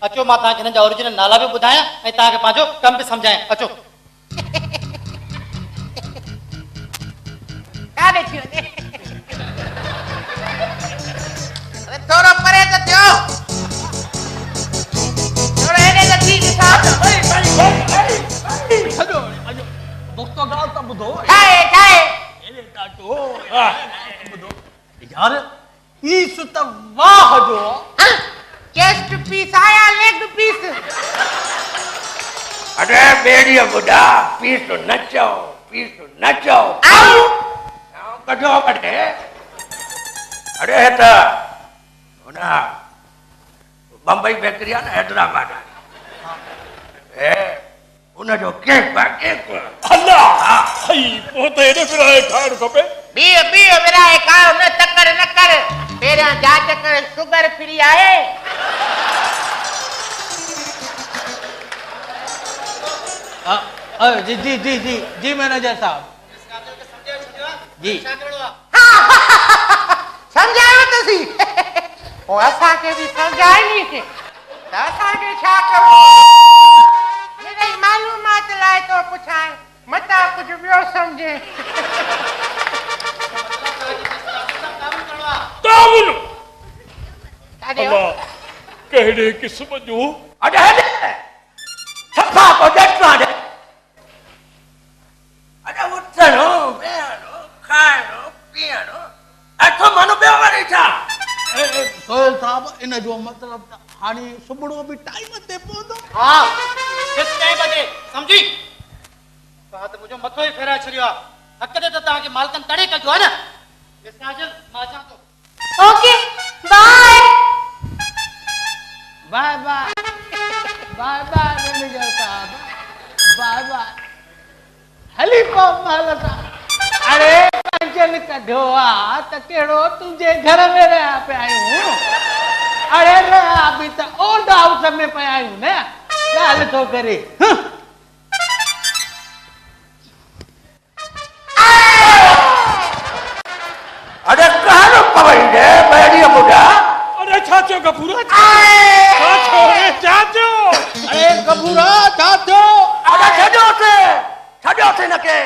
अचो मां तव्हांखे हिननि जा ओरिजिनल नाला बि ॿुधायां ऐं तव्हांखे पंहिंजो कम बि सम्झायां अचो काॾे थी वञे थोरो परे त थियो थोरो हेॾे त थी ॾिसां छॾो दोस्तो ॻाल्हि त ॿुधो ठाहे एॾे ॾाढो ॿुधो यार ई सुत वाह जो चेस्ट पीस आया लेग पीस अरे बेड़िया बुढ़ा पीस न चओ कढो कढे अरे त हुन बम्बई बेकरी आहे न हैदराबाद ए उनजो केक अल्लाह हई पोइ त हेॾे फिराए खाइणु खपे बीह विराए खाओ न तकड़ न कर पहिरियां जांच कर शुगर फ्री आहे जी जी जी जी जी मैनेजर साहब जी समझायो तसी ओ असांखे बि समझाई नी त असांखे छा करो मेरी मालूमात लाइ तो पुछां मता कुछ ॿियो समझे ताबुन काॾे अल्लाह कहिड़े क़िस्म जो अरे सफा को डटवा दे अरे उठणो वेहणो खाइणो पीअणो अठो मानो ॿियो वरी छा सोहेल साहब इन जो मतिलब त हाणे सुबुह बि टाइम ते पहुंदो हा 6 बजे सम्झी तव्हां त मुंहिंजो मथो ई फेराए छॾियो आहे हक़ ते त तव्हांखे मालकनि तड़े कजो आहे न साजल मां अचां थो okay bye bye bye manager साहब बाय हली पो महल सां अरे पेंशन कढो आहे त कहिड़ो तुंहिंजे घर में रहिया पिया आहियूं अरे रहिया बि त ओल्ड हाउस में पिया आहियूं न ॻाल्हि थो करे अरे कहां पवई दे बेड़िया बुढ़ा अरे छाचो गफूरा छाचो अरे गफूरा छाचो अरे छॾो थे नके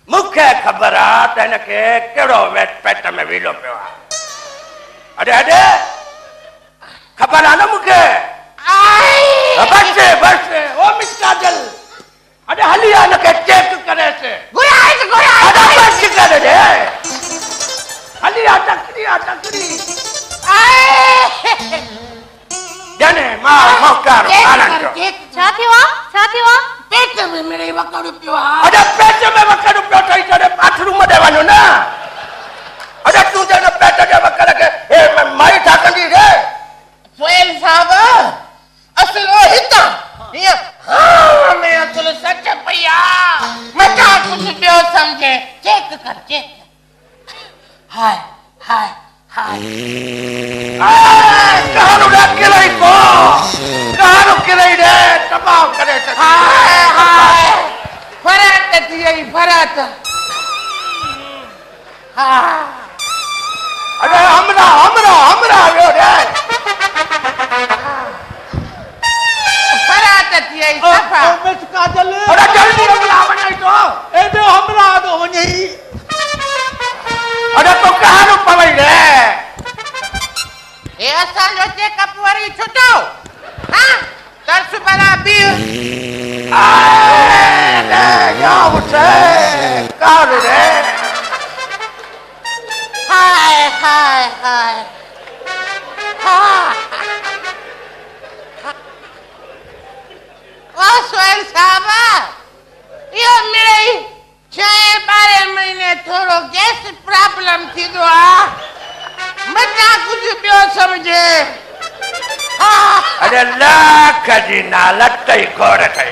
मूंखे ख़बर आहे त हिनखे कहिड़ो पेट में वीलो पियो आहे अरे ख़बर आहे न मूंखे बस ओ मिस काजल अरे हली आ हिनखे चेक करे से अरे बस करे दे हली आ टकरी जाने मां मौका आनंद छा थियो आहे पेट में मेरे वकड़ पियो आहे अरे पेट में वकड़ पियो ठई करे बाथरूम में वञो न अरे तू जने पेट जे वकड़ के ए माई ठाकंदी रे सोहेल साहब असल ओ हिता ये हां मैं असल सच पया मता कुछ ॿियो समझे चेक कर हाय कहां रखलाई को कहां रखलाई रे तबाह करे से हाय फरात थी गई फरात हां अरे हमरा आयो रे फरात थी गई सफा मिस काजल अरे जल्दी हमरा वञई तो एॾो हमरा तो वञई अरे तो कहां पवई रे ए असांजो चेकअप वरी छुटो हां तरस बरा बी या उठे कारू रे हाय ओ सोहेल साहब यो मेरे 6-12 महीने थोड़ो गैस प्रॉब्लम थी दो मता कुछ ॿियो समझे अरे लाख जी ना लटई गोर ठई